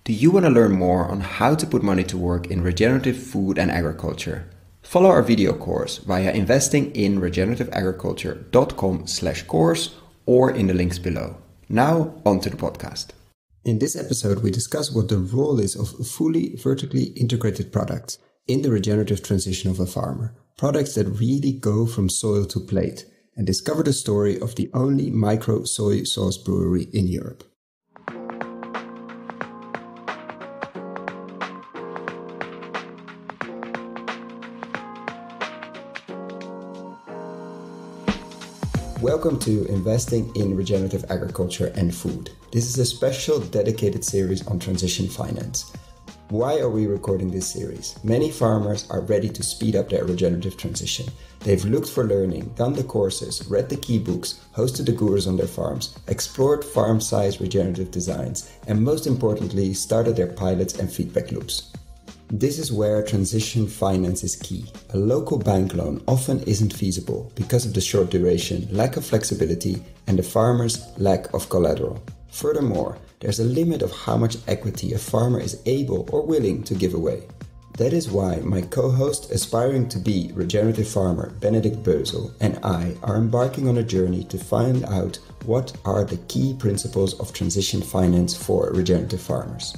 Do you want to learn more on how to put money to work in regenerative food and agriculture? Follow our video course via investinginregenerativeagriculture.com/course or in the links below. Now, on to the podcast. In this episode, we discuss what the role is of fully vertically integrated products in the regenerative transition of a farmer. Products that really go from soil to plate, and discover the story of the only micro soy sauce brewery in Europe. Welcome to Investing in Regenerative Agriculture and Food. This is a special dedicated series on transition finance. Why are we recording this series? Many farmers are ready to speed up their regenerative transition. They've looked for learning, done the courses, read the key books, hosted the gurus on their farms, explored farm-size regenerative designs, and most importantly, started their pilots and feedback loops. This is where transition finance is key. A local bank loan often isn't feasible because of the short duration, lack of flexibility, and the farmer's lack of collateral. Furthermore, there's a limit of how much equity a farmer is able or willing to give away. That is why my co-host, aspiring to be regenerative farmer Benedikt Bösel, and I are embarking on a journey to find out what are the key principles of transition finance for regenerative farmers.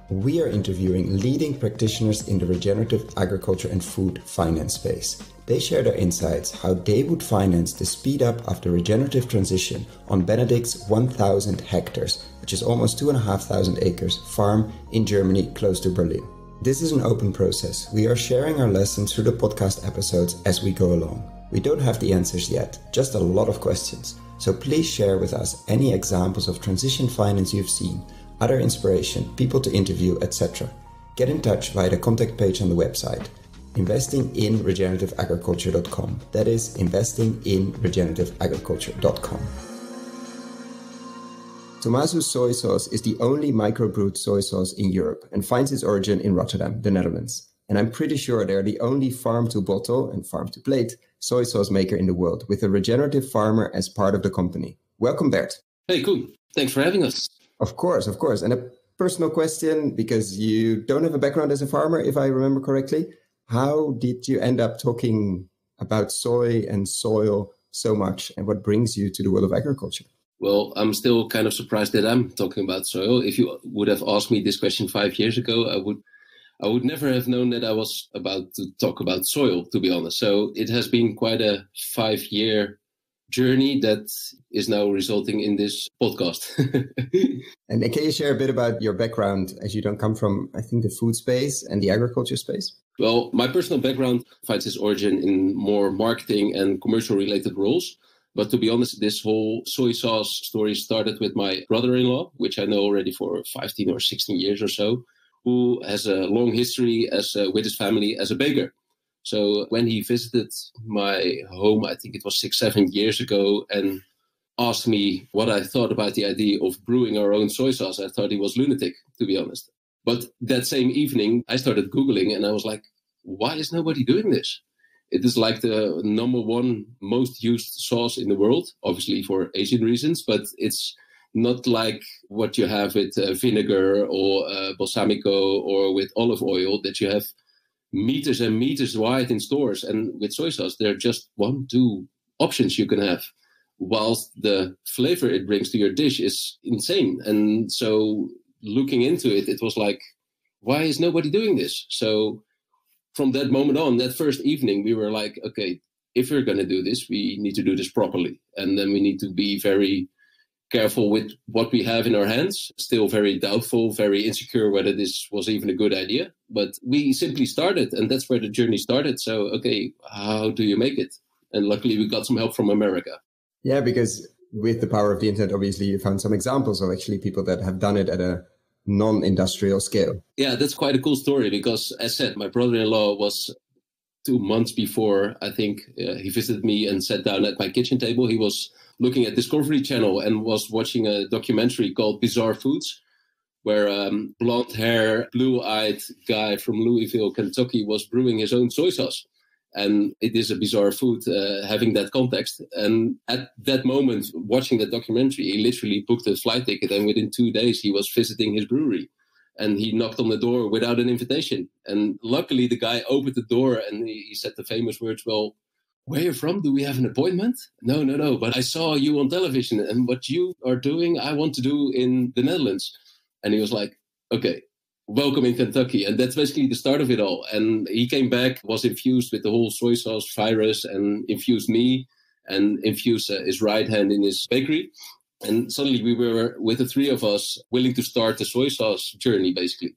We are interviewing leading practitioners in the regenerative agriculture and food finance space. They share their insights, how they would finance the speed up of the regenerative transition on Benedikt's 1,000 hectares, which is almost 2,500 acres, farm in Germany close to Berlin. This is an open process. We are sharing our lessons through the podcast episodes as we go along. We don't have the answers yet, just a lot of questions. So please share with us any examples of transition finance you've seen, other inspiration, people to interview, etc. Get in touch via the contact page on the website, investinginregenerativeagriculture.com. That is investinginregenerativeagriculture.com. Tomasu soy sauce is the only microbrewed soy sauce in Europe and finds its origin in Rotterdam, the Netherlands. And I'm pretty sure they're the only farm-to-bottle and farm-to-plate soy sauce maker in the world, with a regenerative farmer as part of the company. Welcome, Bert. Hey, Koen. Thanks for having us. Of course. And a personal question, because you don't have a background as a farmer, if I remember correctly. How did you end up talking about soy and soil so much, and what brings you to the world of agriculture? Well, I'm still kind of surprised that I'm talking about soil. If you would have asked me this question 5 years ago, I would never have known that I was about to talk about soil, to be honest. So it has been quite a 5-year journey that is now resulting in this podcast. And can you share a bit about your background, as you don't come from, I think, the food space and the agriculture space? Well, my personal background finds its origin in more marketing and commercial related roles. But to be honest, this whole soy sauce story started with my brother-in-law, which I know already for 15 or 16 years or so, who has a long history with his family as a baker. So when he visited my home, I think it was 6-7 years ago, and asked me what I thought about the idea of brewing our own soy sauce, I thought he was lunatic, to be honest. But that same evening, I started Googling and I was like, why is nobody doing this? It is like the number one most used sauce in the world, obviously for Asian reasons, but it's not like what you have with vinegar or balsamico or with olive oil, that you have meters and meters wide in stores. And with soy sauce, there are just 1-2 options you can have, whilst the flavor it brings to your dish is insane. And so looking into it, it was like, why is nobody doing this? So from that moment on, that first evening, we were like, okay, if we're going to do this, we need to do this properly. And then we need to be very careful with what we have in our hands. Still very doubtful, very insecure whether this was even a good idea. But we simply started, and that's where the journey started. So, okay, how do you make it? And luckily, we got some help from America. Yeah, because with the power of the internet, obviously, you found some examples of actually people that have done it at a non-industrial scale. Yeah, that's quite a cool story because, as said, my brother-in-law was 2 months before, I think, he visited me and sat down at my kitchen table. He was looking at Discovery Channel and was watching a documentary called Bizarre Foods, where blonde hair, blue-eyed guy from Louisville, Kentucky was brewing his own soy sauce. And it is a bizarre food having that context. And at that moment, watching that documentary, he literally booked a flight ticket. And within 2 days, he was visiting his brewery. And he knocked on the door without an invitation. And luckily, the guy opened the door and he said the famous words, well, where are you from? Do we have an appointment? No. But I saw you on television, and what you are doing, I want to do in the Netherlands. And he was like, okay, welcome in Kentucky. And that's basically the start of it all. And he came back, was infused with the whole soy sauce virus, and infused me and infused his right hand in his bakery. And suddenly we were, with the three of us, willing to start the soy sauce journey, basically.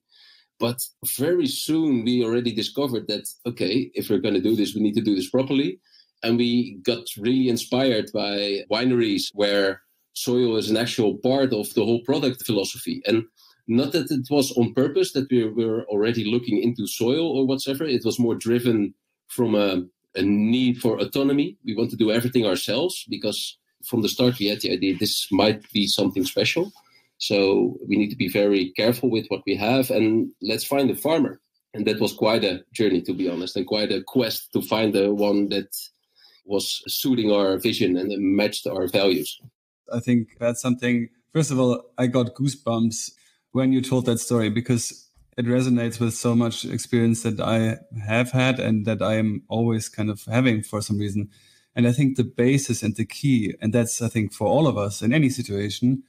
But very soon we already discovered that, okay, if we're going to do this, we need to do this properly. And we got really inspired by wineries where soil is an actual part of the whole product philosophy. And not that it was on purpose that we were already looking into soil or whatsoever. It was more driven from a need for autonomy. We want to do everything ourselves because from the start we had the idea this might be something special. So we need to be very careful with what we have, and let's find a farmer. And that was quite a journey, to be honest, and quite a quest to find the one that was suiting our vision and matched our values. I think that's something, first of all, I got goosebumps when you told that story, because it resonates with so much experience that I have had and that I am always kind of having for some reason. And I think the basis and the key, and that's, I think, for all of us in any situation,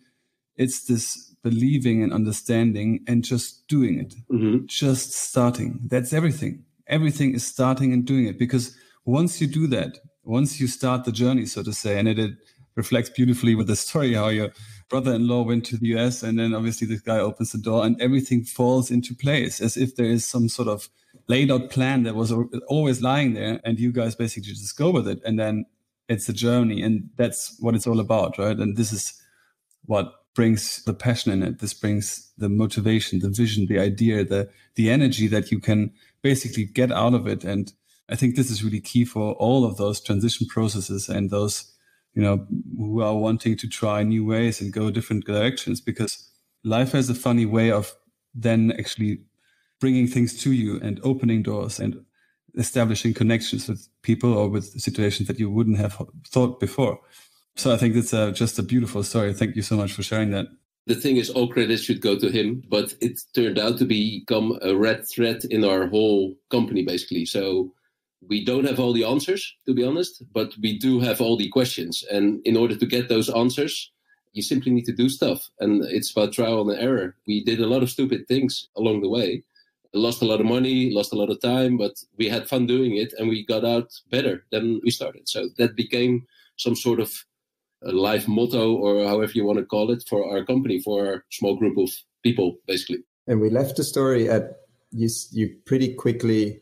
it's this believing and understanding and just doing it, just starting. That's everything. Everything is starting and doing it, because once you do that, once you start the journey, so to say, and it reflects beautifully with the story how your brother-in-law went to the US, and then obviously this guy opens the door and everything falls into place as if there is some sort of laid out plan that was always lying there, and you guys basically just go with it. And then it's a journey, and that's what it's all about, right? And this is what brings the passion in it. This brings the motivation, the vision, the idea, the energy that you can basically get out of it. And I think this is really key for all of those transition processes and those, who are wanting to try new ways and go different directions, because life has a funny way of then actually bringing things to you and opening doors and establishing connections with people or with situations that you wouldn't have thought before. So I think that's just a beautiful story. Thank you so much for sharing that. The thing is, all credit should go to him, but it turned out to become a red thread in our whole company, basically. So we don't have all the answers, to be honest, but we do have all the questions. And in order to get those answers, you simply need to do stuff. And it's about trial and error. We did a lot of stupid things along the way, lost a lot of money, lost a lot of time, but we had fun doing it and we got out better than we started. So that became some sort of a life motto, or however you want to call it, for our company, for our small group of people, basically. And we left the story at you pretty quickly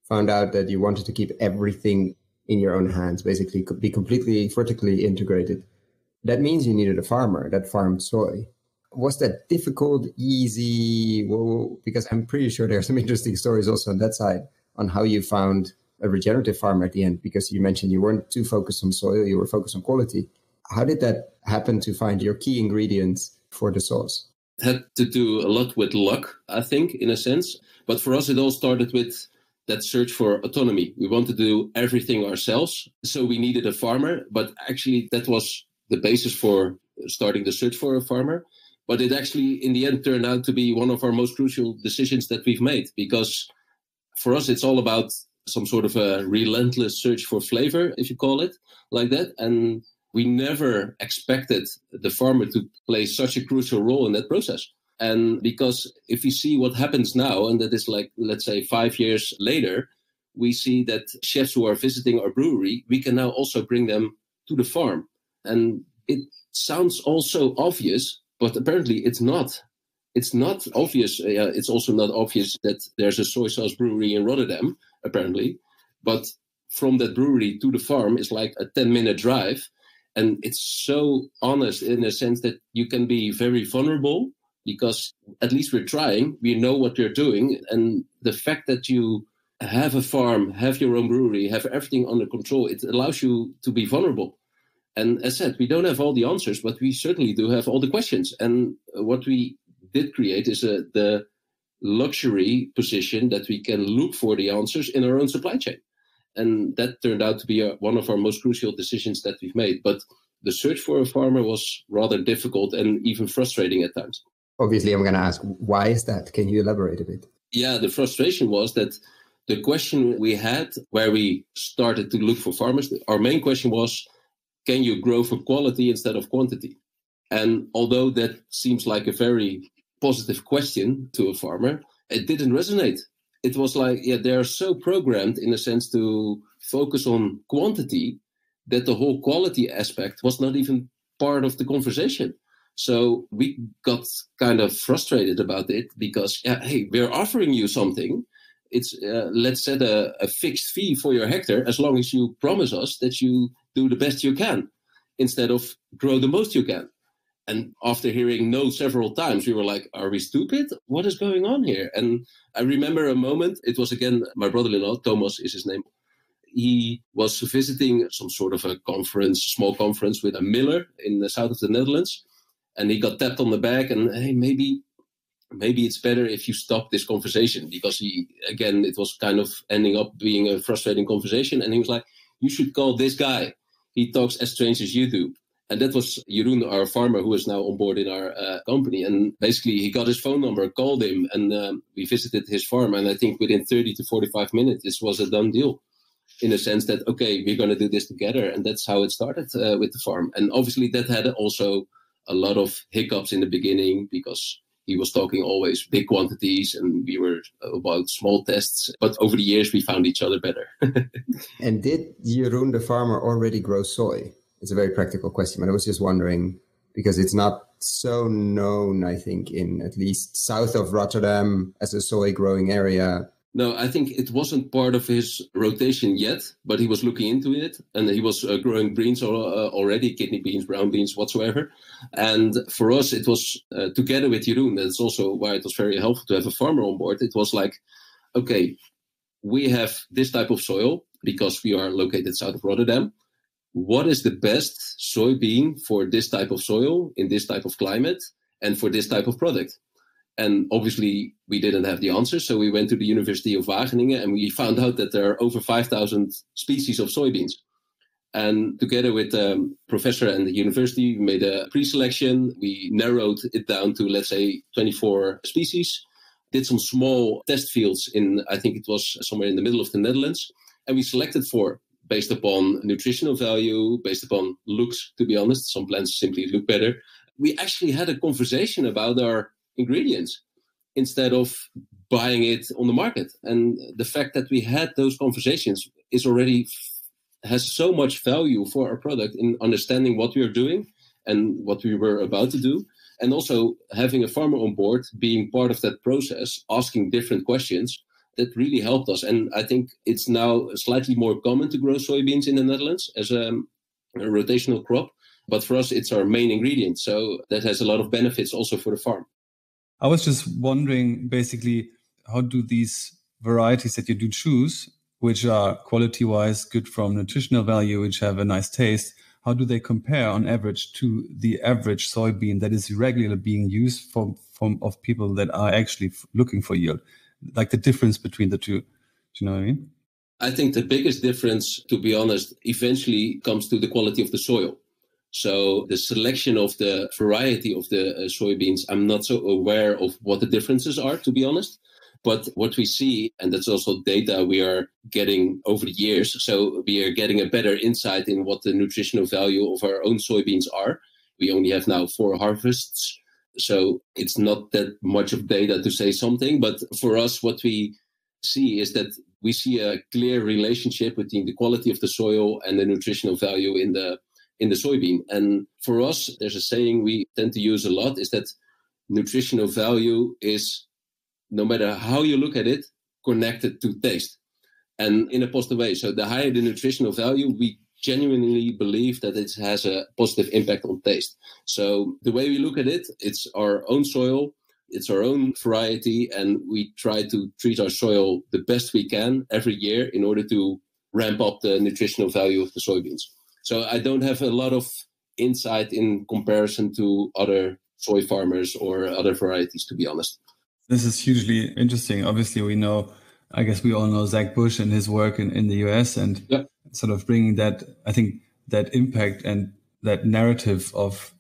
found out that you wanted to keep everything in your own hands, basically be completely vertically integrated. That means you needed a farmer that farmed soy. Was that difficult, easy? Well, because I'm pretty sure there are some interesting stories also on that side on how you found a regenerative farmer at the end, because you mentioned you weren't too focused on soil, you were focused on quality. How did that happen to find your key ingredients for the sauce? It had to do a lot with luck, I think, in a sense. But for us, it all started with that search for autonomy. We wanted to do everything ourselves. So we needed a farmer. But actually, that was the basis for starting the search for a farmer. But it actually, in the end, turned out to be one of our most crucial decisions that we've made. Because for us, it's all about some sort of a relentless search for flavor, if you call it like that. And we never expected the farmer to play such a crucial role in that process. And because if you see what happens now, and that is like, let's say 5 years later, we see that chefs who are visiting our brewery, we can now also bring them to the farm. And it sounds also obvious, but apparently it's not. It's not obvious. It's also not obvious that there's a soy sauce brewery in Rotterdam, apparently. But from that brewery to the farm is like a 10-minute drive. And it's so honest in a sense that you can be very vulnerable, because at least we're trying, we know what we're doing. And the fact that you have a farm, have your own brewery, have everything under control, it allows you to be vulnerable. And as said, we don't have all the answers, but we certainly do have all the questions. And what we did create is the luxury position that we can look for the answers in our own supply chain. And that turned out to be one of our most crucial decisions that we've made. But the search for a farmer was rather difficult and even frustrating at times. Obviously, I'm going to ask, why is that? Can you elaborate a bit? Yeah, the frustration was that the question we had where we started to look for farmers, our main question was, can you grow for quality instead of quantity? And although that seems like a very positive question to a farmer, it didn't resonate. It was like, they're so programmed in a sense to focus on quantity that the whole quality aspect was not even part of the conversation. So we got kind of frustrated about it because, hey, we're offering you something. It's let's set a fixed fee for your hectare as long as you promise us that you do the best you can instead of grow the most you can. And after hearing no several times, we were like, are we stupid? What is going on here? And I remember a moment, it was again, my brother-in-law, Tomasu is his name. He was visiting some sort of a conference, small conference with a miller in the south of the Netherlands. And he got tapped on the back and, hey, maybe it's better if you stop this conversation, because it was kind of ending up being a frustrating conversation. And he was like, you should call this guy. He talks as strange as you do. And that was Jeroen, our farmer, who is now on board in our company. And basically, he got his phone number, called him, and we visited his farm. And I think within 30 to 45 minutes, this was a done deal, in a sense that, okay, we're going to do this together. And that's how it started with the farm. And obviously, that had also a lot of hiccups in the beginning, because he was talking always big quantities and we were about small tests. But over the years, we found each other better. And did Jeroen, the farmer, already grow soy? It's a very practical question, but I was just wondering, because it's not so known, I think, in at least south of Rotterdam as a soy growing area. No, I think it wasn't part of his rotation yet, but he was looking into it, and he was growing beans already, kidney beans, brown beans, whatsoever. And for us, it was together with Jeroen. That's also why it was very helpful to have a farmer on board. It was like, okay, we have this type of soil because we are located south of Rotterdam. What is the best soybean for this type of soil, in this type of climate, and for this type of product? And obviously, we didn't have the answer. So we went to the University of Wageningen and we found out that there are over 5,000 species of soybeans. And together with the professor and the university, we made a pre-selection. We narrowed it down to, let's say, 24 species, did some small test fields in, I think it was somewhere in the middle of the Netherlands. And we selected 4. Based upon nutritional value, based upon looks, to be honest. Some plants simply look better. We actually had a conversation about our ingredients instead of buying it on the market. And the fact that we had those conversations is already has so much value for our product in understanding what we are doing and what we were about to do. And also having a farmer on board, being part of that process, asking different questions, that really helped us. And I think it's now slightly more common to grow soybeans in the Netherlands as a rotational crop. But for us, it's our main ingredient. So that has a lot of benefits also for the farm. I was just wondering, basically, how do these varieties that you do choose, which are quality-wise good from nutritional value, which have a nice taste, how do they compare on average to the average soybean that is regularly being used of people that are actually looking for yield? Like the difference between the two. Do you know what I mean? I think the biggest difference, to be honest, eventually comes to the quality of the soil. So the selection of the variety of the soybeans, I'm not so aware of what the differences are, to be honest. But what we see, and that's also data we are getting over the years, so we are getting a better insight in what the nutritional value of our own soybeans are. We only have now 4 harvests. So it's not that much of data to say something, but for us, what we see is that we see a clear relationship between the quality of the soil and the nutritional value in the soybean. And for us, there's a saying we tend to use a lot, is that nutritional value is, no matter how you look at it, connected to taste, and in a positive way. So the higher the nutritional value, we genuinely believe that it has a positive impact on taste. So the way we look at it, it's our own soil, it's our own variety, and we try to treat our soil the best we can every year in order to ramp up the nutritional value of the soybeans. So I don't have a lot of insight in comparison to other soy farmers or other varieties, to be honest. This is hugely interesting. Obviously, we know, I guess we all know Zach Bush and his work in the US, and sort of bringing that, I think, that impact and that narrative of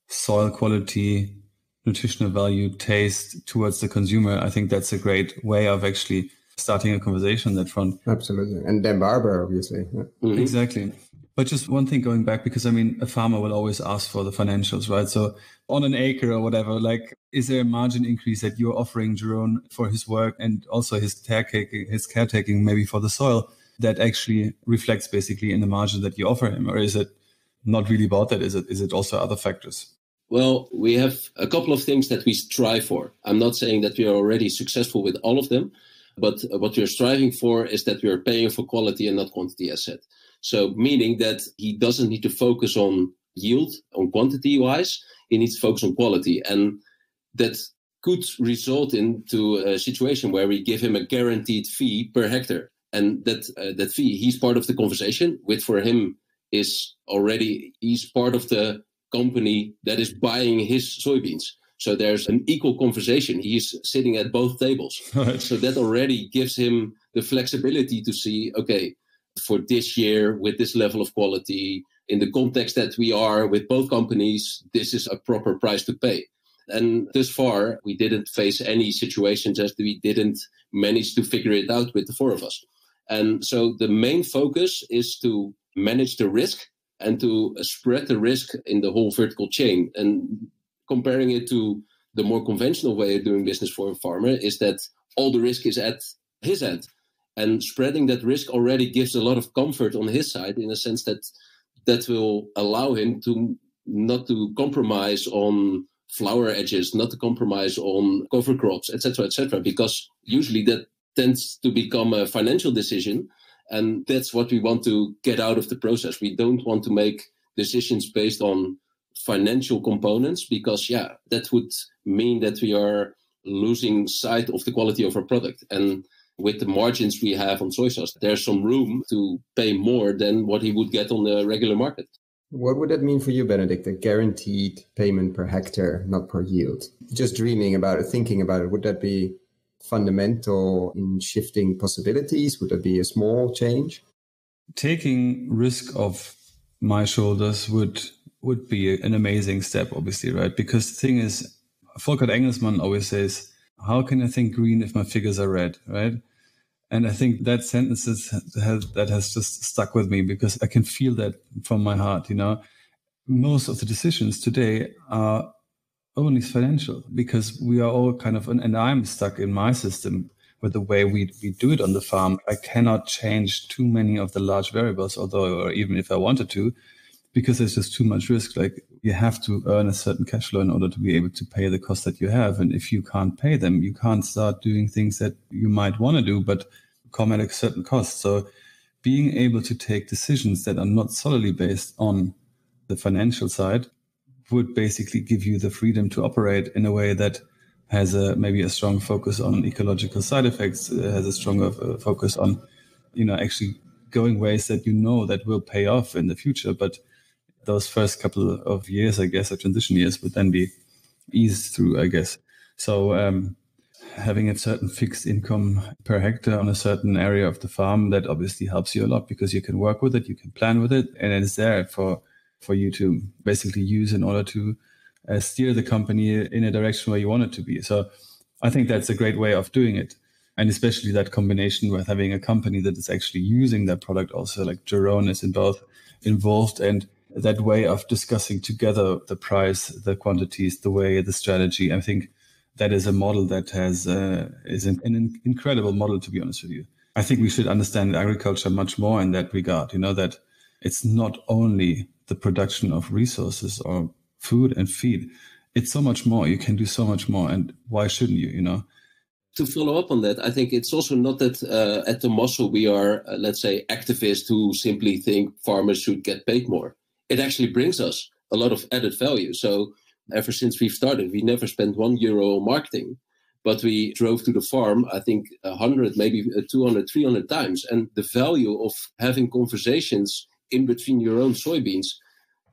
soil quality nutritional value, taste towards the consumer, I think that's a great way of actually starting a conversation on that front. Absolutely. And then barber, obviously. Yeah. Mm-hmm. Exactly. But just one thing going back, because I mean, a farmer will always ask for the financials, right? So on an acre or whatever, like, is there a margin increase that you're offering Jerome for his work and also his caretaking maybe for the soil that actually reflects basically in the margin that you offer him? Or is it not really about that? Is it also other factors? Well, we have a couple of things that we strive for. I'm not saying that we are already successful with all of them, but what we're striving for is that we are paying for quality and not quantity, as said. So meaning that he doesn't need to focus on yield, on quantity wise, he needs to focus on quality. And that could result into a situation where we give him a guaranteed fee per hectare. And that fee, he's part of the conversation, which for him is already, he's part of the company that is buying his soybeans. So there's an equal conversation. He's sitting at both tables. Right. So that already gives him the flexibility to see, okay, for this year with this level of quality, in the context that we are with both companies, this is a proper price to pay. And thus far, we didn't face any situations as we didn't manage to figure it out with the four of us. And so the main focus is to manage the risk and to spread the risk in the whole vertical chain. And comparing it to the more conventional way of doing business for a farmer is that all the risk is at his end. And spreading that risk already gives a lot of comfort on his side in a sense that will allow him to not to compromise on flower edges, not to compromise on cover crops, etc., because usually that tends to become a financial decision. And that's what we want to get out of the process. We don't want to make decisions based on financial components because, that would mean that we are losing sight of the quality of our product. And with the margins we have on soy sauce, there's some room to pay more than what he would get on the regular market. What would that mean for you, Benedikt? A guaranteed payment per hectare, not per yield? Just dreaming about it, thinking about it, would that be fundamental in shifting possibilities? Would that be a small change? Taking risk off my shoulders would be an amazing step, obviously, right? Because the thing is, Volker Engelsmann always says, how can I think green if my figures are red, right? And I think that sentence has just stuck with me because I can feel that from my heart, Most of the decisions today are only financial because we are all kind of, and I'm stuck in my system with the way we do it on the farm. I cannot change too many of the large variables, or even if I wanted to, because there's just too much risk. Like you have to earn a certain cash flow in order to be able to pay the costs that you have. And if you can't pay them, you can't start doing things that you might want to do, but come at a certain cost. So being able to take decisions that are not solely based on the financial side would basically give you the freedom to operate in a way that has maybe a strong focus on ecological side effects, has a stronger focus on, actually going ways that that will pay off in the future. But those first couple of years, I guess, or transition years would then be eased through, I guess. So having a certain fixed income per hectare on a certain area of the farm, that obviously helps you a lot because you can work with it, you can plan with it, and it's there for you to basically use in order to steer the company in a direction where you want it to be. So I think that's a great way of doing it. And especially that combination with having a company that is actually using that product also, like Jerome is involved, and that way of discussing together the price, the quantities, the way, the strategy. I think that is a model that is an incredible model, to be honest with you. I think we should understand agriculture much more in that regard, that it's not only the production of resources or food and feed. It's so much more. You can do so much more. And why shouldn't you, To follow up on that, I think it's also not that at Tomasu we are, let's say, activists who simply think farmers should get paid more. It actually brings us a lot of added value. So ever since we've started, we never spent €1 on marketing, but we drove to the farm, I think 100, maybe 200, 300 times. And the value of having conversations in between your own soybeans,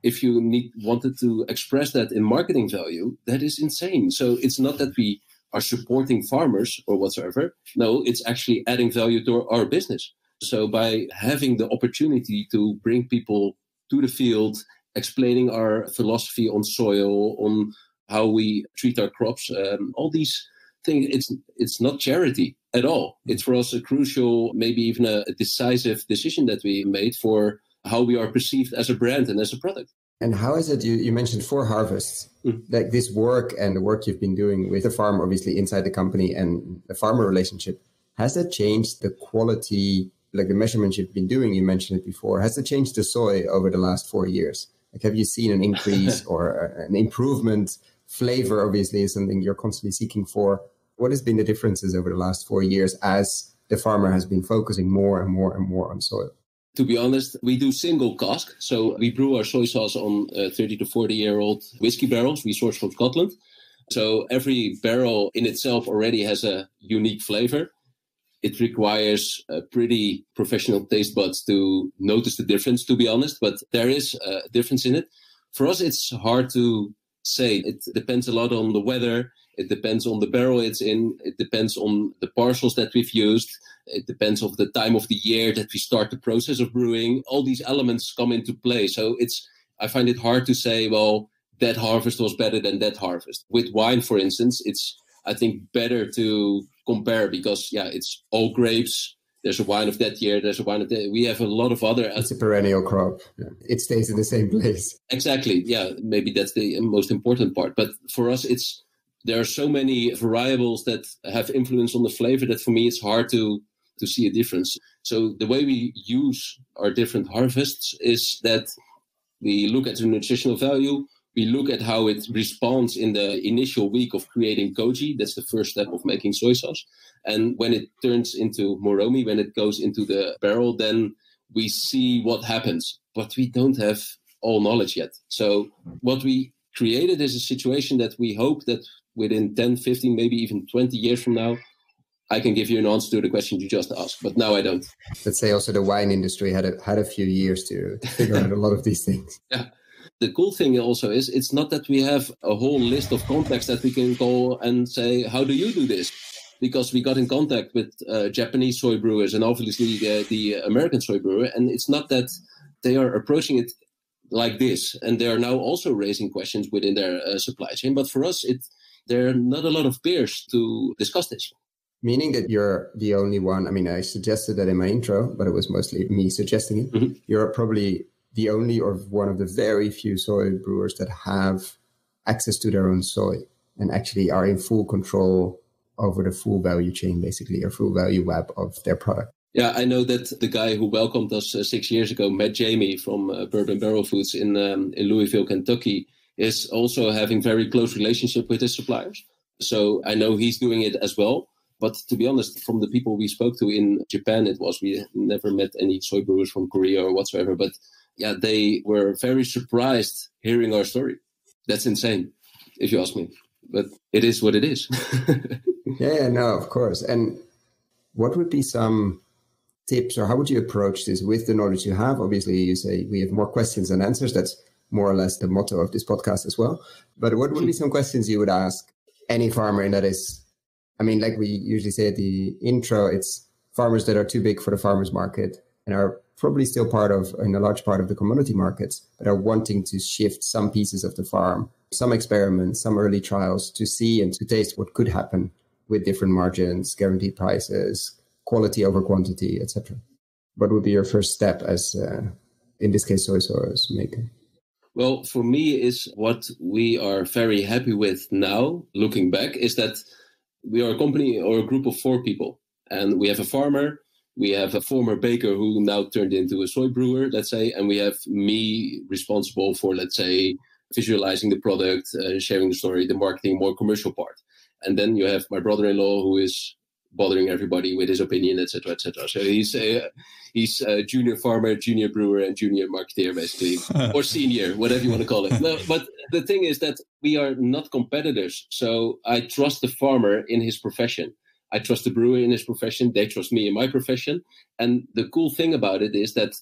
if you wanted to express that in marketing value, that is insane. So it's not that we are supporting farmers or whatsoever. No, it's actually adding value to our business. So by having the opportunity to bring people to the field, explaining our philosophy on soil, on how we treat our crops, all these things. It's not charity at all. It's for us a crucial, maybe even a decisive decision that we made for how we are perceived as a brand and as a product. And how is it, you mentioned 4 harvests, like this work and the work you've been doing with the farm, obviously inside the company and the farmer relationship, has that changed the quality, like the measurements you've been doing, you mentioned it before, has it changed the soy over the last 4 years? Like, have you seen an increase or an improvement? Flavor, obviously, is something you're constantly seeking for. What has been the differences over the last 4 years as the farmer has been focusing more and more and more on soil? To be honest, we do single cask. So we brew our soy sauce on 30 to 40-year-old whiskey barrels we source from Scotland. So every barrel in itself already has a unique flavor. It requires a pretty professional taste buds to notice the difference, to be honest. But there is a difference in it. For us, it's hard to say. It depends a lot on the weather. It depends on the barrel it's in. It depends on the parcels that we've used. It depends on the time of the year that we start the process of brewing. All these elements come into play. So I find it hard to say, well, that harvest was better than that harvest. With wine, for instance, it's, I think, better to compare because, it's all grapes. There's a wine of that year. There's a wine of that. We have a lot of other. It's a perennial crop. Yeah. It stays in the same place. Exactly. Yeah, maybe that's the most important part. But for us, there are so many variables that have influence on the flavor that for me, it's hard to see a difference. So the way we use our different harvests is that we look at the nutritional value. We look at how it responds in the initial week of creating koji. That's the first step of making soy sauce. And when it turns into moromi, when it goes into the barrel, then we see what happens. But we don't have all knowledge yet. So what we created is a situation that we hope that within 10, 15, maybe even 20 years from now, I can give you an answer to the question you just asked, but now I don't. Let's say also the wine industry had a few years to figure out a lot of these things. Yeah. The cool thing also is it's not that we have a whole list of contacts that we can call and say, how do you do this? Because we got in contact with Japanese soy brewers and obviously the American soy brewer. And it's not that they are approaching it like this. And they are now also raising questions within their supply chain. But for us, there are not a lot of peers to discuss this. Meaning that you're the only one. I mean, I suggested that in my intro, but it was mostly me suggesting it. Mm-hmm. You're probably the only or one of the very few soy brewers that have access to their own soy and actually are in full control over the full value chain, basically, or full value web of their product. Yeah, I know that the guy who welcomed us 6 years ago, Matt Jamie from Bourbon Barrel Foods in Louisville, Kentucky, is also having very close relationship with his suppliers. So I know he's doing it as well. But to be honest, from the people we spoke to in Japan, we never met any soy brewers from Korea or whatsoever. But yeah, they were very surprised hearing our story. That's insane, if you ask me. But it is what it is. Yeah, no, of course. And what would be some tips or how would you approach this with the knowledge you have? Obviously, you say we have more questions than answers. That's more or less the motto of this podcast as well. But what would be some questions you would ask any farmer? And that is, I mean, like we usually say at the intro, it's farmers that are too big for the farmers market and are probably still in a large part of the commodity markets, but are wanting to shift some pieces of the farm, some experiments, some early trials to see and to taste what could happen with different margins, guaranteed prices, quality over quantity, etc. What would be your first step as, in this case, soy sauce maker? Well, for me, is what we are very happy with now, looking back, is that we are a company or a group of 4 people. And we have a farmer, we have a former baker who now turned into a soy brewer, let's say, and we have me responsible for, let's say, visualizing the product, sharing the story, the marketing, more commercial part. And then you have my brother-in-law who is bothering everybody with his opinion, etc., etc. So he's a junior farmer, junior brewer, and junior marketeer, basically, or senior, whatever you want to call it. No, but the thing is that we are not competitors. So I trust the farmer in his profession. I trust the brewer in his profession. They trust me in my profession. And the cool thing about it is that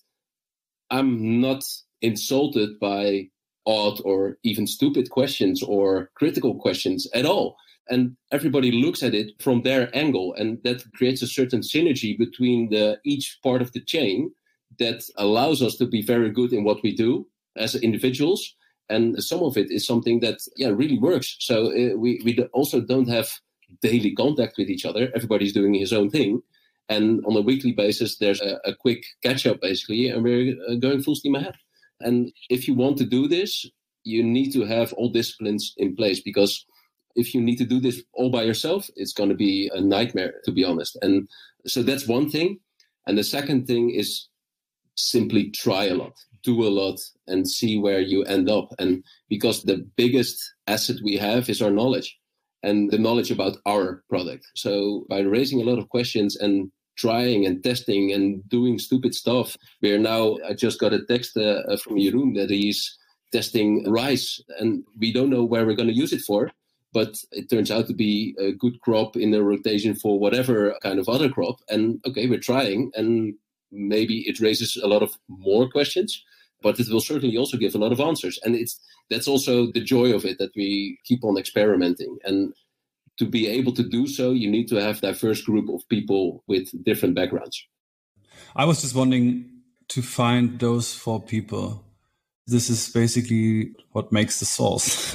I'm not insulted by odd or even stupid questions or critical questions at all. And everybody looks at it from their angle, and that creates a certain synergy between each part of the chain that allows us to be very good in what we do as individuals And some of it is something that, really works. So we also don't have daily contact with each other. Everybody's doing his own thing. And on a weekly basis, there's a quick catch-up, basically, and we're going full steam ahead. And if you want to do this, you need to have all disciplines in place, because if you need to do this all by yourself, it's going to be a nightmare, to be honest. And so that's one thing. And the second thing is simply try a lot, do a lot, and see where you end up. And because the biggest asset we have is our knowledge, and the knowledge about our product. So by raising a lot of questions and trying and testing and doing stupid stuff, I just got a text from Jeroen that he's testing rice, and we don't know where we're going to use it for, but it turns out to be a good crop in a rotation for whatever kind of other crop. And okay, we're trying, and maybe it raises a lot of more questions, but it will certainly also give a lot of answers. And that's also the joy of it, that we keep on experimenting. And to be able to do so, you need to have a diverse group of people with different backgrounds. I was just wanting to find those 4 people. This is basically what makes the sauce.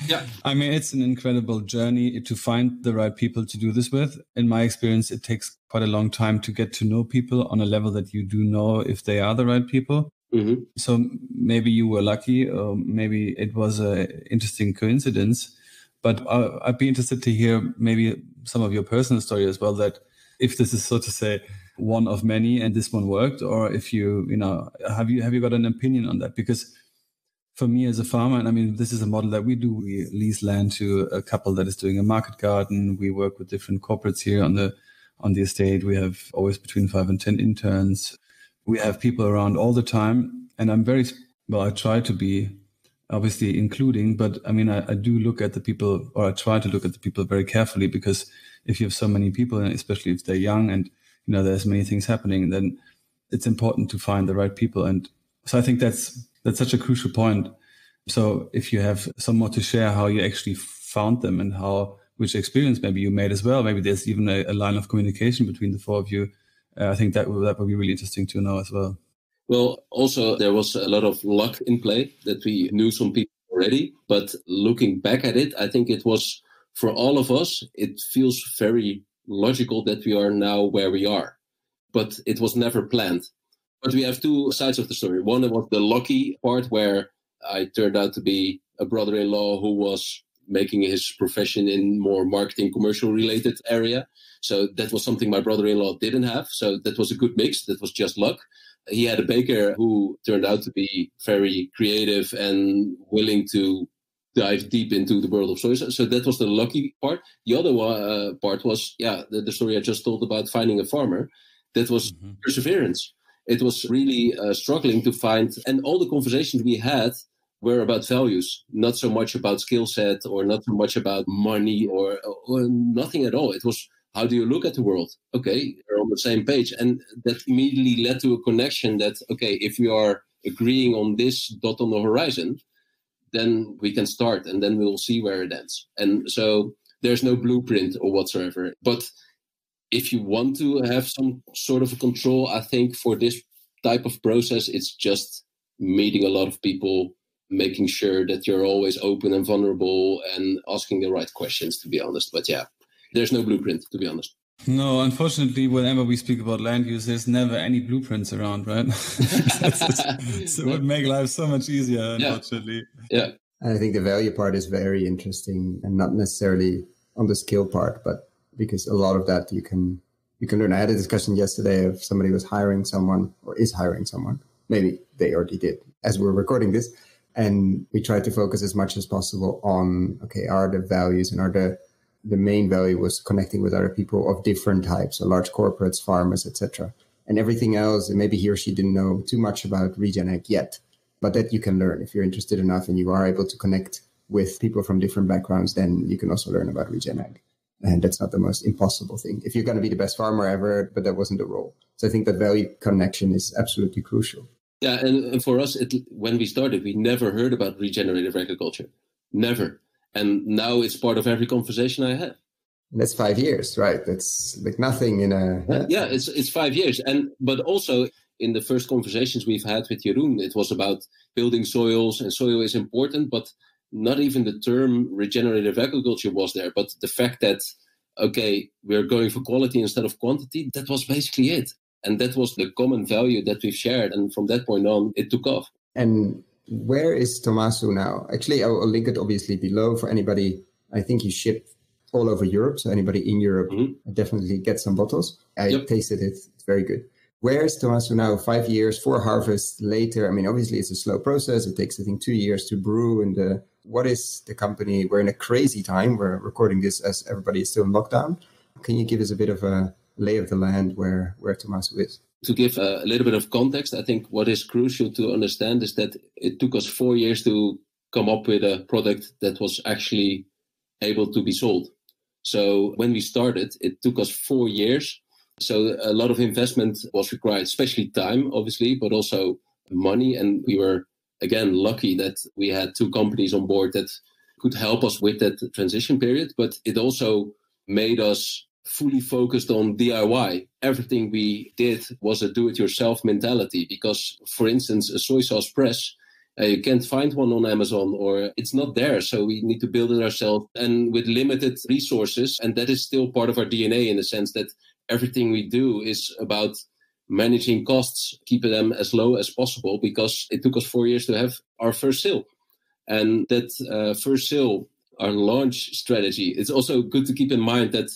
Yeah. I mean, it's an incredible journey to find the right people to do this with. In my experience, it takes quite a long time to get to know people on a level that you do know if they are the right people. Mm-hmm. So maybe you were lucky, or maybe it was an interesting coincidence. But I'd be interested to hear maybe some of your personal story as well, that if this is, so to say, one of many and this one worked, or if have you got an opinion on that? Because for me as a farmer, and I mean, this is a model that we do. We lease land to a couple that is doing a market garden. We work with different corporates here on the estate. We have always between 5 and 10 interns. We have people around all the time. And I try to be obviously including, but I mean, I do look at the people, or I try to look at the people very carefully, because if you have so many people, and especially if they're young and, there's many things happening, then it's important to find the right people. And so I think that's such a crucial point. So if you have some more to share how you actually found them and which experience maybe you made as well, maybe there's even a line of communication between the 4 of you. I think that would be really interesting to know as well. Well, also there was a lot of luck in play, that we knew some people already, but looking back at it, I think it was, for all of us, it feels very logical that we are now where we are, but it was never planned. But we have 2 sides of the story. One was the lucky part, where I turned out to be a brother-in-law who was making his profession in more marketing, commercial related area. So that was something my brother-in-law didn't have. So that was a good mix. That was just luck. He had a baker who turned out to be very creative and willing to dive deep into the world of soy. So that was the lucky part. The other part was, the story I just told about finding a farmer. That was perseverance. It was really struggling to find, and all the conversations we had were about values, not so much about skill set, or not so much about money, or nothing at all. It was, how do you look at the world? Okay, we're on the same page. And that immediately led to a connection that, okay, if we are agreeing on this dot on the horizon, then we can start, and then we'll see where it ends. And so there's no blueprint or whatsoever. But if you want to have some sort of control, I think for this type of process, it's just meeting a lot of people, making sure that you're always open and vulnerable and asking the right questions, to be honest. But there's no blueprint, to be honest. No, unfortunately, whenever we speak about land use, there's never any blueprints around, right? So it would make life so much easier, unfortunately. Yeah. I think the value part is very interesting, and not necessarily on the skill part, but because a lot of that you can learn. I had a discussion yesterday of somebody was hiring someone, or is hiring someone. Maybe they already did as we're recording this. And we try to focus as much as possible on, okay, are the values, and are the main value was connecting with other people of different types, so large corporates, farmers, etc. And everything else, and maybe he or she didn't know too much about Regen Ag yet, but that you can learn if you're interested enough and you are able to connect with people from different backgrounds, then you can also learn about Regen Ag. And that's not the most impossible thing. If you're going to be the best farmer ever, but that wasn't the role. So I think that value connection is absolutely crucial. Yeah, and for us, when we started, we never heard about regenerative agriculture. Never. And now it's part of every conversation I have. That's 5 years, right? That's like nothing in a... Yeah, it's 5 years. But also, in the first conversations we've had with Jeroen, it was about building soils, and soil is important, but not even the term regenerative agriculture was there. But the fact that, okay, we're going for quality instead of quantity, that was basically it. And that was the common value that we've shared. And from that point on, it took off. And where is Tomasu now? Actually, I'll link it obviously below for anybody. I think you ship all over Europe. So anybody in Europe definitely get some bottles. I tasted it. It's very good. Where is Tomasu now 5 years, 4 harvests later? I mean, obviously it's a slow process. It takes, I think, 2 years to brew. And what is the company? We're in a crazy time. We're recording this as everybody is still in lockdown. Can you give us a bit of a lay of the land where Tomasu is? To give a little bit of context, I think what is crucial to understand is that it took us 4 years to come up with a product that was actually able to be sold. So when we started, it took us 4 years. So a lot of investment was required, especially time, obviously, but also money. And we were, again, lucky that we had 2 companies on board that could help us with that transition period. But it also made us fully focused on DIY. Everything we did was a do-it-yourself mentality because, for instance, a soy sauce press, you can't find one on Amazon or it's not there. So we need to build it ourselves and with limited resources. And that is still part of our DNA in the sense that everything we do is about managing costs, keeping them as low as possible because it took us 4 years to have our first sale. And that first sale, our launch strategy, it's also good to keep in mind that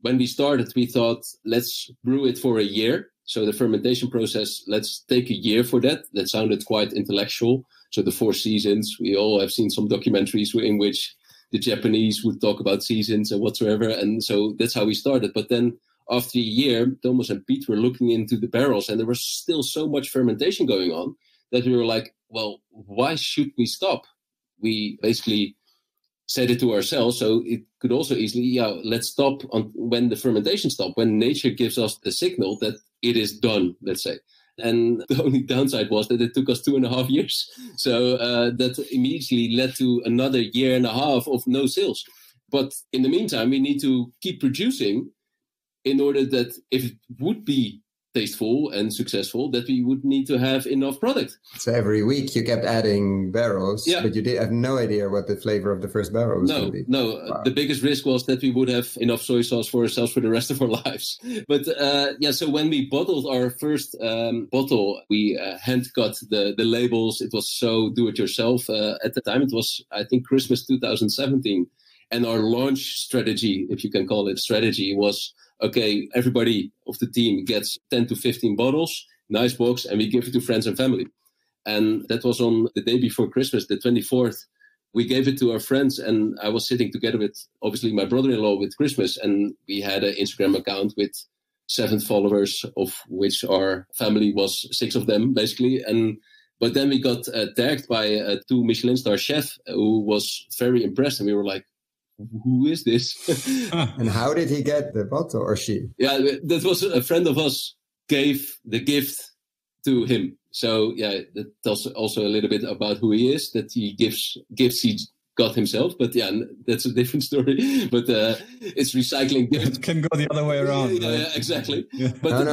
when we started, we thought, let's brew it for a year. So the fermentation process, let's take a year for that. That sounded quite intellectual. So the 4 seasons, we all have seen some documentaries in which the Japanese would talk about seasons and whatsoever. And so that's how we started. But then after a year, Thomas and Pete were looking into the barrels and there was still so much fermentation going on that we were like, well, why should we stop? We basically said it to ourselves. So it could also easily, let's stop on when the fermentation stops, when nature gives us the signal that it is done, let's say. And the only downside was that it took us 2.5 years. So that immediately led to another 1.5 years of no sales. But in the meantime, we need to keep producing in order that if it would be tasteful and successful, that we would need to have enough product. So every week you kept adding barrels, but you did have no idea what the flavor of the first barrel was going to be. No. Wow. The biggest risk was that we would have enough soy sauce for ourselves for the rest of our lives. But so when we bottled our first bottle, we hand cut the labels. It was so do-it-yourself. At the time, it was, I think, Christmas 2017. And our launch strategy, if you can call it strategy, was, okay, everybody of the team gets 10 to 15 bottles, nice box, and we give it to friends and family. And that was on the day before Christmas, the 24th. We gave it to our friends, and I was sitting together with, obviously, my brother-in-law with Christmas, and we had an Instagram account with 7 followers, of which our family was 6 of them, basically. But then we got tagged by a 2 Michelin star chef who was very impressed, and we were like, who is this? And how did he get the bottle, or she? Yeah, that was a friend of us gave the gift to him. So that tells also a little bit about who he is, that he gives gifts he got himself. But that's a different story. But it's recycling gifts. It can go the other way around. Yeah, exactly. Yeah. But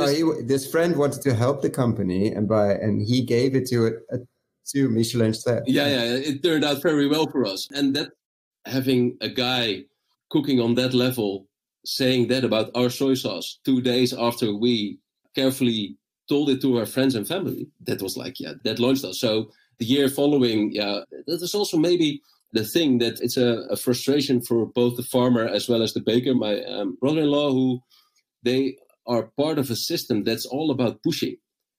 this friend wanted to help the company and he gave it to a Michelin chef. Yeah, it turned out very well for us. And that having a guy cooking on that level saying that about our soy sauce 2 days after we carefully told it to our friends and family, that was like, that launched us. So the year following, that is also maybe the thing that it's a frustration for both the farmer as well as the baker. My brother-in-law, who they are part of a system that's all about pushing.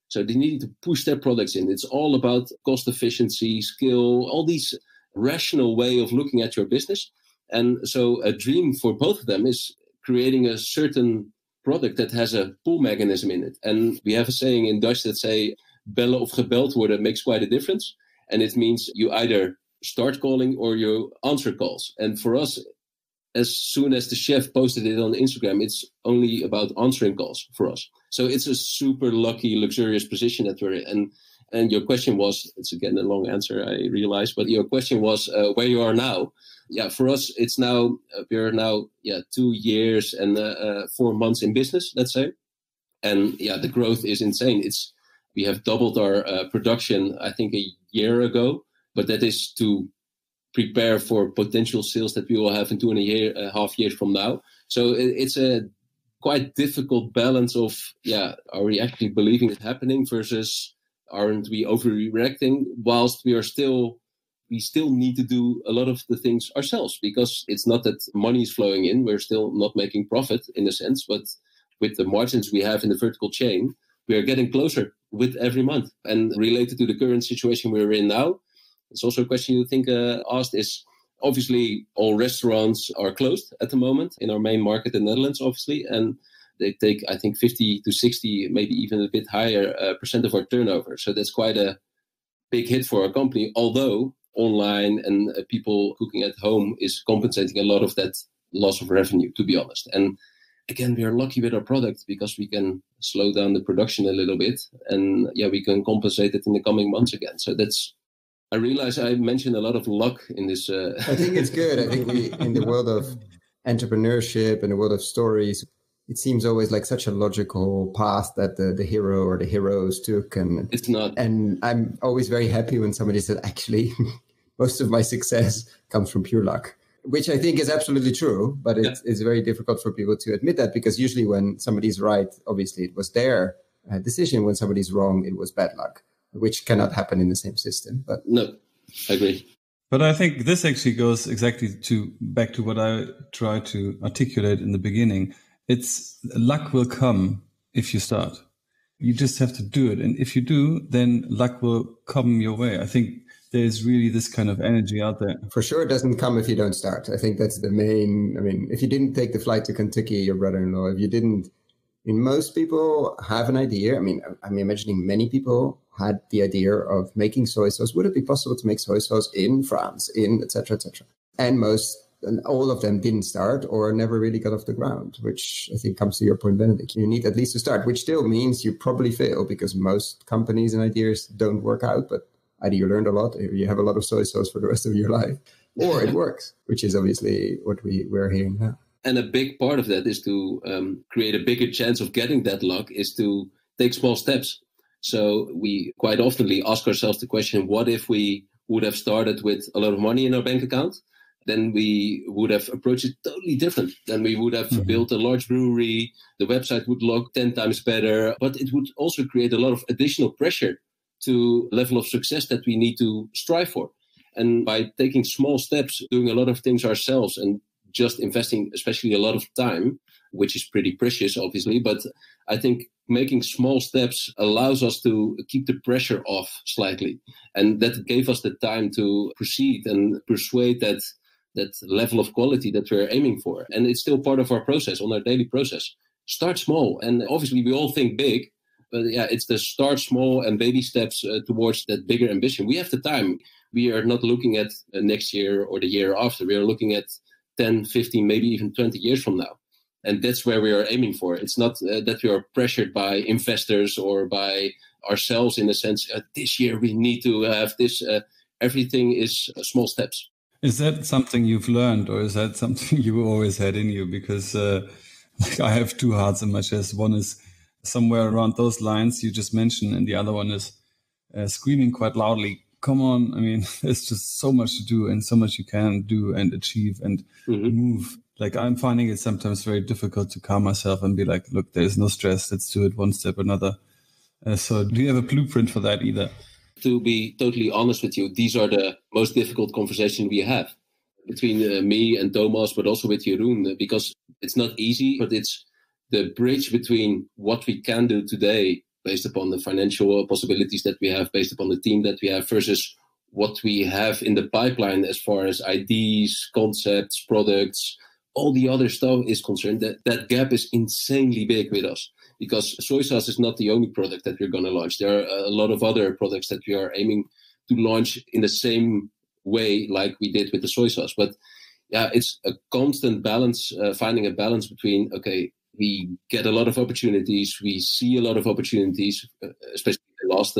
So they need to push their products in. It's all about cost efficiency, skill, all these rational way of looking at your business. And so a dream for both of them is creating a certain product that has a pull mechanism in it. And we have a saying in Dutch that say, bellen of gebeld worden makes quite a difference. And it means you either start calling or you answer calls. And for us, as soon as the chef posted it on Instagram, it's only about answering calls for us. So it's a super lucky, luxurious position that we're in. And your question was, it's again a long answer, I realize, but your question was where you are now. Yeah, for us, it's now, we're now 2 years and 4 months in business, let's say. And the growth is insane. It's We have doubled our production, I think, a year ago, but that is to prepare for potential sales that we will have in 2.5 years from now. So it's a quite difficult balance of, are we actually believing it's happening versus aren't we overreacting, whilst we still need to do a lot of the things ourselves, because it's not that money is flowing in. We're still not making profit in a sense, but with the margins we have in the vertical chain, we are getting closer with every month. And related to the current situation we're in now, it's also a question you think asked is, obviously all restaurants are closed at the moment in our main market, the Netherlands, obviously, and they take, I think, 50 to 60, maybe even a bit higher percent of our turnover. So that's quite a big hit for our company, although online and people cooking at home is compensating a lot of that loss of revenue, to be honest. And again, we are lucky with our product because we can slow down the production a little bit, and we can compensate it in the coming months again. So I realize I mentioned a lot of luck in this. I think it's good. I think in the world of entrepreneurship and the world of stories, it seems always like such a logical path that the hero or the heroes took. And it's not. And I'm always very happy when somebody said, actually, most of my success comes from pure luck, which I think is absolutely true. But it's very difficult for people to admit that, because usually when somebody's right, obviously it was their decision. When somebody's wrong, it was bad luck, which cannot happen in the same system. But no, I agree. But I think this actually goes exactly back to what I tried to articulate in the beginning. It's luck will come if you start. You just have to do it. And if you do, then luck will come your way. I think there's really this kind of energy out there. For sure, it doesn't come if you don't start. I think that's the main, if you didn't take the flight to Kentucky, your brother-in-law, if you didn't, most people have an idea. I'm imagining many people had the idea of making soy sauce. Would it be possible to make soy sauce in France, et cetera, et cetera? And all of them didn't start or never really got off the ground, which I think comes to your point, Benedikt. You need at least to start, which still means you probably fail, because most companies and ideas don't work out. But either you learned a lot, or you have a lot of soy sauce for the rest of your life, or it works, which is obviously what we're hearing now. And a big part of that is to create a bigger chance of getting that luck is to take small steps. So we quite often ask ourselves the question, what if we would have started with a lot of money in our bank account? Then we would have approached it totally different. Then we would have built a large brewery. The website would look 10 times better, but it would also create a lot of additional pressure to level of success that we need to strive for. And by taking small steps, doing a lot of things ourselves and just investing, especially a lot of time, which is pretty precious, obviously, but I think making small steps allows us to keep the pressure off slightly. And that gave us the time to proceed and persuade that level of quality that we're aiming for. And it's still part of our process, on our daily process. Start small. And obviously we all think big, but it's the start small and baby steps towards that bigger ambition. We have the time. We are not looking at next year or the year after. We are looking at 10, 15, maybe even 20 years from now. And that's where we are aiming for. It's not that we are pressured by investors or by ourselves in a sense, this year we need to have this. Everything is small steps. Is that something you've learned, or is that something you always had in you? Because I have two hearts in my chest. One is somewhere around those lines you just mentioned, and the other one is screaming quite loudly, come on. There's just so much to do and so much you can do and achieve and move. Like, I'm finding it sometimes very difficult to calm myself and be like, look, there's no stress. Let's do it one step or another. So do you have a blueprint for that either? To be totally honest with you, these are the most difficult conversations we have between me and Thomas, but also with Jeroen, because it's not easy, but it's the bridge between what we can do today based upon the financial possibilities that we have, based upon the team that we have, versus what we have in the pipeline as far as ideas, concepts, products, all the other stuff is concerned. That gap is insanely big with us. Because soy sauce is not the only product that we're going to launch. There are a lot of other products that we are aiming to launch in the same way like we did with the soy sauce. But it's a constant balance, finding a balance between, okay, we get a lot of opportunities. We see a lot of opportunities, especially the last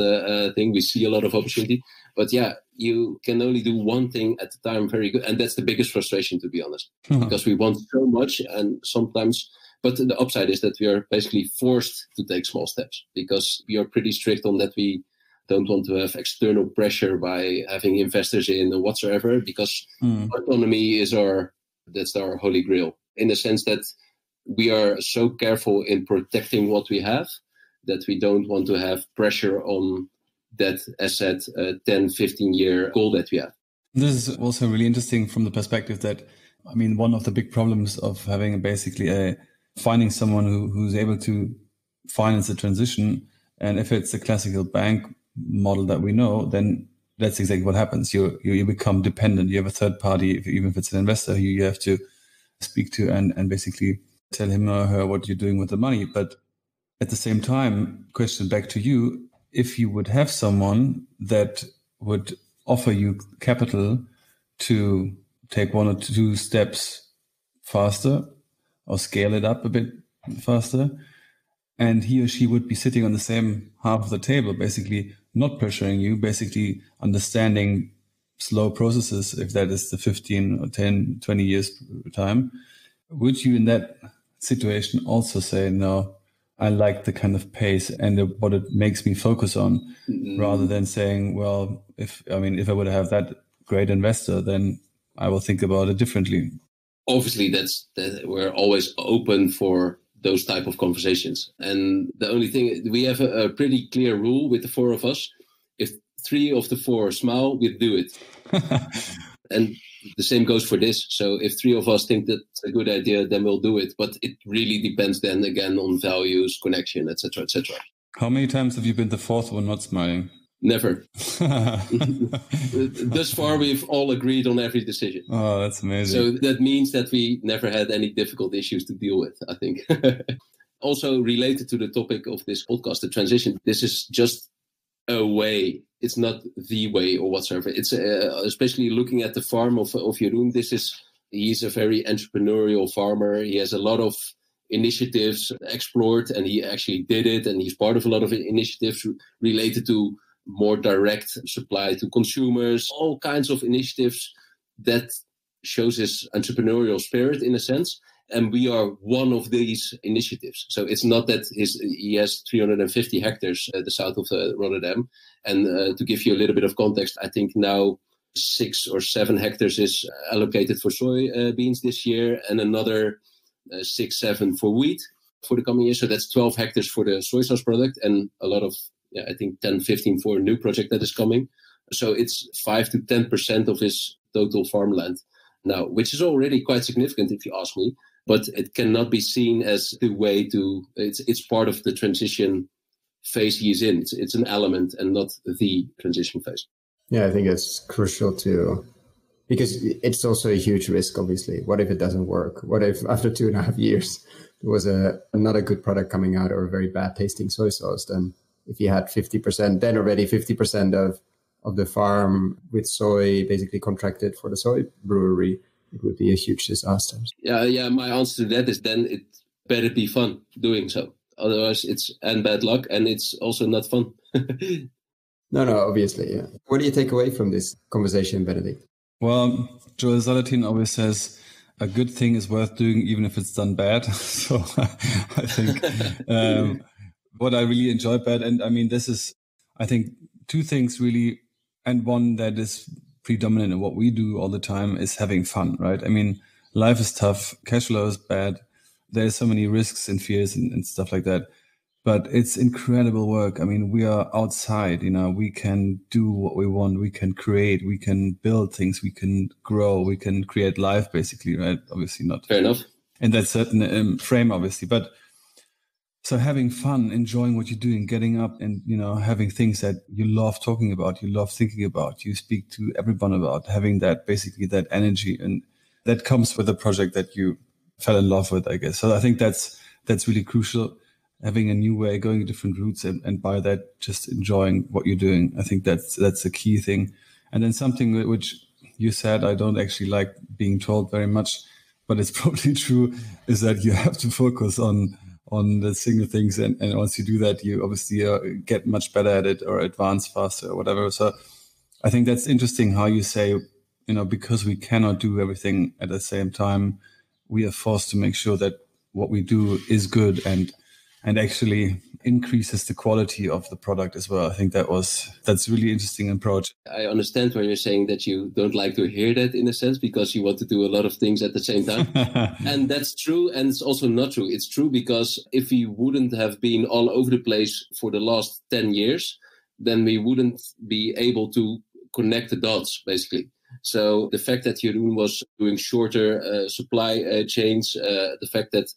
thing, we see a lot of opportunity. But you can only do one thing at a time very good. And that's the biggest frustration, to be honest, because we want so much and sometimes... But the upside is that we are basically forced to take small steps because we are pretty strict on that. We don't want to have external pressure by having investors in or whatsoever, because autonomy is that's our holy grail, in the sense that we are so careful in protecting what we have that we don't want to have pressure on that asset 10, 15-year goal that we have. This is also really interesting from the perspective that, I mean, one of the big problems of having finding someone who's able to finance the transition, and if it's a classical bank model that we know, then that's exactly what happens. You become dependent. You have a third party, even if it's an investor, you have to speak to and basically tell him or her what you're doing with the money. But at the same time, question back to you, if you would have someone that would offer you capital to take 1 or 2 steps faster or scale it up a bit faster, and he or she would be sitting on the same half of the table, basically not pressuring you, basically understanding slow processes, if that is the 15 or 10, 20 years time, would you in that situation also say, no, I like the kind of pace and what it makes me focus on, rather than saying, well, if I would have that great investor, then I will think about it differently. Obviously, we're always open for those type of conversations. And the only thing, we have a pretty clear rule with the 4 of us. If 3 of the 4 smile, we do it. And the same goes for this. So if 3 of us think that's a good idea, then we'll do it. But it really depends then again on values, connection, etc., etc. How many times have you been the 4th one not smiling? Never. Thus far, we've all agreed on every decision. Oh, that's amazing. So that means that we never had any difficult issues to deal with, I think. Also related to the topic of this podcast, the transition, this is just a way. It's not the way or whatsoever. It's especially looking at the farm of Jeroen. He's a very entrepreneurial farmer. He has a lot of initiatives explored, and he actually did it. And he's part of a lot of initiatives related to more direct supply to consumers, all kinds of initiatives that shows his entrepreneurial spirit in a sense. And we are one of these initiatives. So it's not that he has 350 hectares at the south of Rotterdam. And to give you a little bit of context, I think now 6 or 7 hectares is allocated for soybeans this year, and another 6, 7 for wheat for the coming year. So that's 12 hectares for the soy sauce product, and a lot of, I think 10, 15 for a new project that is coming. So it's 5 to 10% of his total farmland now, which is already quite significant if you ask me, but it cannot be seen as the way to, it's part of the transition phase he is in. It's an element and not the transition phase. Yeah, I think it's crucial too, because it's also a huge risk, obviously. What if it doesn't work? What if after 2.5 years there was not a good product coming out, or a very bad tasting soy sauce? Then if you had 50%, then already 50% of the farm with soy basically contracted for the soy brewery, it would be a huge disaster. Yeah. My answer to that is then it better be fun doing so. Otherwise, it's bad luck, and it's also not fun. No, obviously. Yeah. What do you take away from this conversation, Benedikt? Well, Joel Salatin always says a good thing is worth doing even if it's done bad. So I think what I really enjoy, Bert, and I mean, this is, I think, 2 things really, and one that is predominant in what we do all the time is having fun, right? I mean, life is tough, cash flow is bad, there's so many risks and fears and stuff like that. But it's incredible work. I mean, we are outside, we can do what we want. We can create, we can build things, we can grow, we can create life basically, right? Obviously not. Fair enough. In that certain frame, obviously. But so having fun, enjoying what you're doing, getting up and, having things that you love talking about, you love thinking about, you speak to everyone about, having that, basically that energy. And that comes with a project that you fell in love with, I guess. So I think that's really crucial. Having a new way, going different routes, and by that, just enjoying what you're doing. I think that's a key thing. And then something which you said, I don't actually like being told very much, but it's probably true, is that you have to focus on the single things. And once you do that, you obviously get much better at it, or advance faster or whatever. So I think that's interesting how you say, because we cannot do everything at the same time, we are forced to make sure that what we do is good and actually increases the quality of the product as well. I think that's really interesting approach. I understand why you're saying that you don't like to hear that in a sense, because you want to do a lot of things at the same time. And that's true. And it's also not true. It's true because if we wouldn't have been all over the place for the last 10 years, then we wouldn't be able to connect the dots, basically. So the fact that Jeroen was doing shorter supply chains, the fact that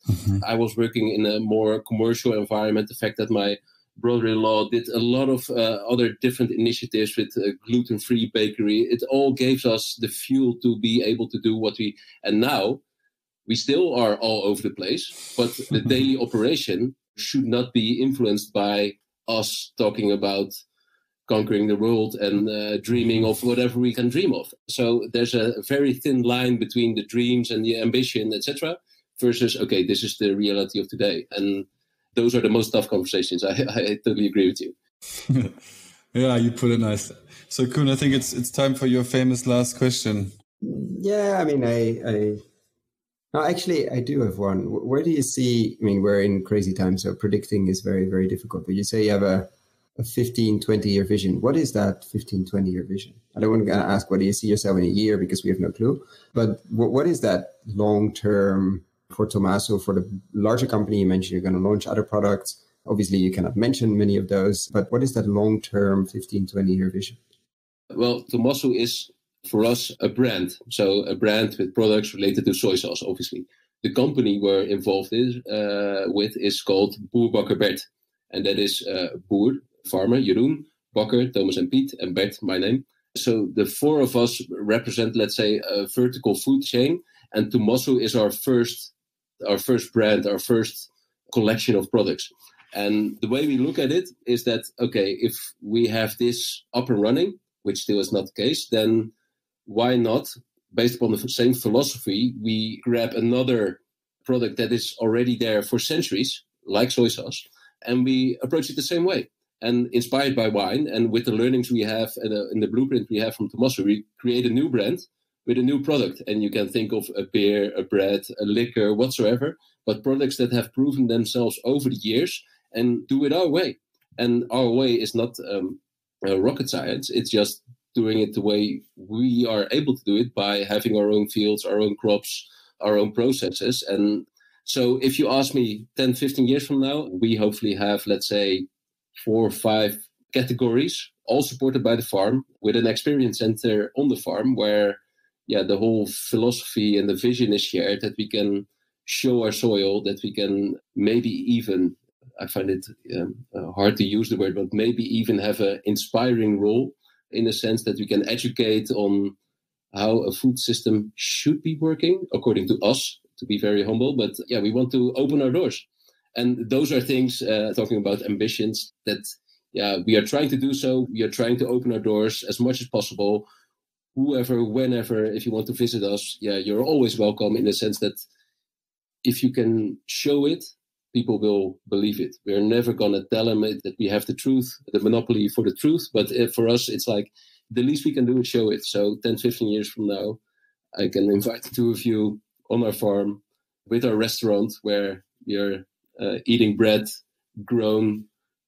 I was working in a more commercial environment, the fact that my brother-in-law did a lot of other different initiatives with gluten-free bakery, it all gave us the fuel to be able to do what we... And now we still are all over the place, but the daily operation should not be influenced by us talking about conquering the world and dreaming of whatever we can dream of. So there's a very thin line between the dreams and the ambition, etc., versus, okay, this is the reality of today. And those are the most tough conversations. I totally agree with you. Yeah, you put it nice. So, Koen, I think it's time for your famous last question. Yeah, I mean, no, actually, I do have one. Where do you see, I mean, we're in crazy times, so predicting is very, very difficult. But you say you have a 15, 20-year vision. What is that 15, 20-year vision? I don't want to ask what do you see yourself in a year, because we have no clue. But what is that long-term for Tomasu, for the larger company? You mentioned you're going to launch other products. Obviously, you cannot mention many of those. But what is that long-term 15, 20-year vision? Well, Tomasu is, for us, a brand. So a brand with products related to soy sauce, obviously. The company we're involved with is called BoerBakkerBert. And that is Boer, farmer, Jeroen, Bakker, Thomas and Piet, and Bert, my name. So the four of us represent, let's say, a vertical food chain. And Tomasu is our first brand, our first collection of products. And the way we look at it is that, okay, if we have this up and running, which still is not the case, then why not, based upon the same philosophy, we grab another product that is already there for centuries, like soy sauce, and we approach it the same way. And inspired by wine, and with the learnings we have in the blueprint we have from Tomasu, we create a new brand with a new product. And you can think of a beer, a bread, a liquor, whatsoever, but products that have proven themselves over the years, and do it our way. And our way is not rocket science. It's just doing it the way we are able to do it, by having our own fields, our own crops, our own processes. And so if you ask me 10, 15 years from now, we hopefully have, let's say, 4 or 5 categories, all supported by the farm, with an experience center on the farm where, the whole philosophy and the vision is shared, that we can show our soil, that we can maybe even, I find it hard to use the word, but maybe even have an inspiring role, in the sense that we can educate on how a food system should be working, according to us, to be very humble. But we want to open our doors. And those are things, talking about ambitions, that we are trying to do so. We are trying to open our doors as much as possible. Whoever, whenever, if you want to visit us, you're always welcome, in the sense that if you can show it, people will believe it. We're never going to tell them that we have the truth, the monopoly for the truth. But for us, it's like the least we can do is show it. So 10, 15 years from now, I can invite the two of you on our farm with our restaurant, where we're eating bread grown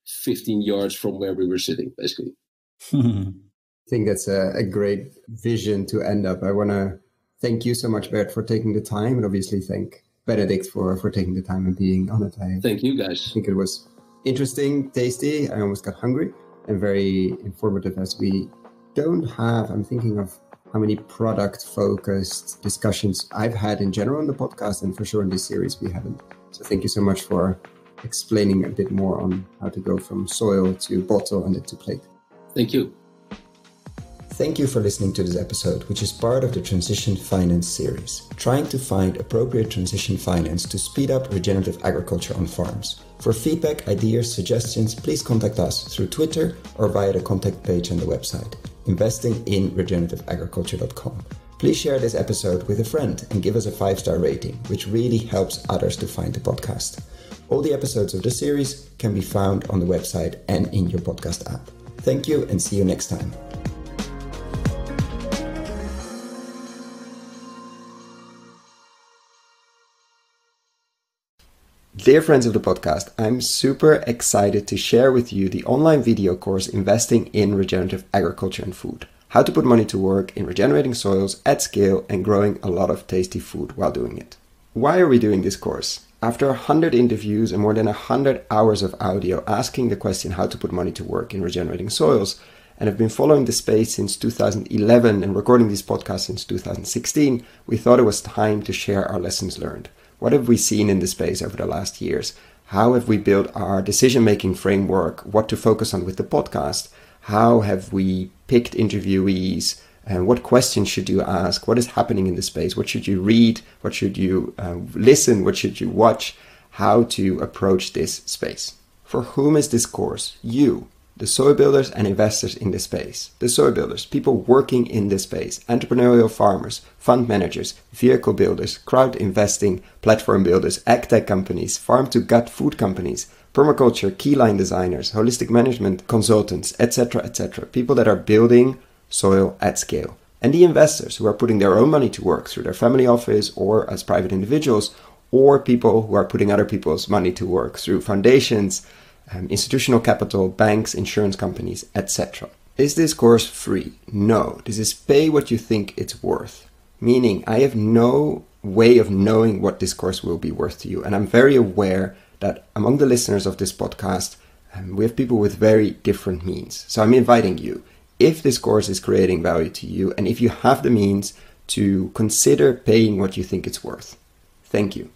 15 yards from where we were sitting, basically. I think that's a great vision to end up. I want to thank you so much, Bert, for taking the time, and obviously thank Benedikt for taking the time and being on it. Thank you, guys. I think it was interesting, tasty. I almost got hungry, and very informative, as we don't have, I'm thinking of how many product-focused discussions I've had in general on the podcast, and for sure in this series we haven't. So thank you so much for explaining a bit more on how to go from soil to bottle and then to plate. Thank you. Thank you for listening to this episode, which is part of the Transition Finance series, trying to find appropriate transition finance to speed up regenerative agriculture on farms. For feedback, ideas, suggestions, please contact us through Twitter or via the contact page on the website, investinginregenerativeagriculture.com. Please share this episode with a friend and give us a 5-star rating, which really helps others to find the podcast. All the episodes of the series can be found on the website and in your podcast app. Thank you, and see you next time. Dear friends of the podcast, I'm super excited to share with you the online video course Investing in Regenerative Agriculture and Food. How to put money to work in regenerating soils at scale and growing a lot of tasty food while doing it. Why are we doing this course? After 100 interviews and more than 100 hours of audio asking the question how to put money to work in regenerating soils, and have been following the space since 2011 and recording these podcasts since 2016, we thought it was time to share our lessons learned. What have we seen in the space over the last years? How have we built our decision-making framework? What to focus on with the podcast? How have we picked interviewees? And what questions should you ask? What is happening in the space? What should you read? What should you listen? What should you watch? How to approach this space? For whom is this course? You, the soil builders and investors in this space. The soil builders, people working in this space, entrepreneurial farmers, fund managers, vehicle builders, crowd investing, platform builders, ag-tech companies, farm-to-gut food companies, permaculture, keyline designers, holistic management consultants, etc., etc. People that are building soil at scale. And the investors who are putting their own money to work through their family office or as private individuals, or people who are putting other people's money to work through foundations, institutional capital, banks, insurance companies, etc. Is this course free? No. This is pay what you think it's worth. Meaning I have no way of knowing what this course will be worth to you. And I'm very aware that among the listeners of this podcast, we have people with very different means. So I'm inviting you, if this course is creating value to you, and if you have the means, to consider paying what you think it's worth. Thank you.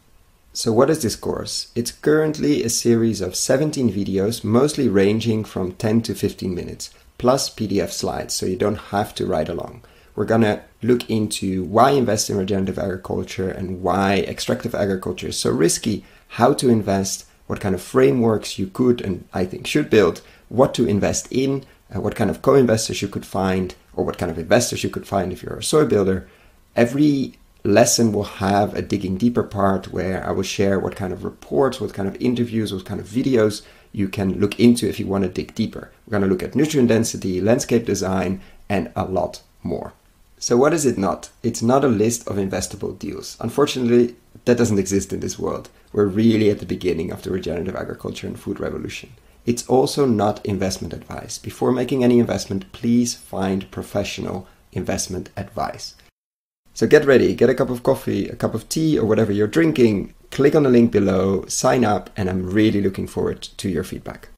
So what is this course? It's currently a series of 17 videos, mostly ranging from 10 to 15 minutes, plus PDF slides, so you don't have to ride along. We're gonna look into why invest in regenerative agriculture and why extractive agriculture is so risky, how to invest, what kind of frameworks you could and I think should build, what to invest in, what kind of co-investors you could find, or what kind of investors you could find if you're a soil builder. Every lesson will have a digging deeper part where I will share what kind of reports, what kind of interviews, what kind of videos you can look into if you want to dig deeper. We're going to look at nutrient density, landscape design, and a lot more. So what is it not? It's not a list of investable deals. Unfortunately, that doesn't exist in this world. We're really at the beginning of the regenerative agriculture and food revolution. It's also not investment advice. Before making any investment, please find professional investment advice. So get ready, get a cup of coffee, a cup of tea, or whatever you're drinking. Click on the link below, sign up, and I'm really looking forward to your feedback.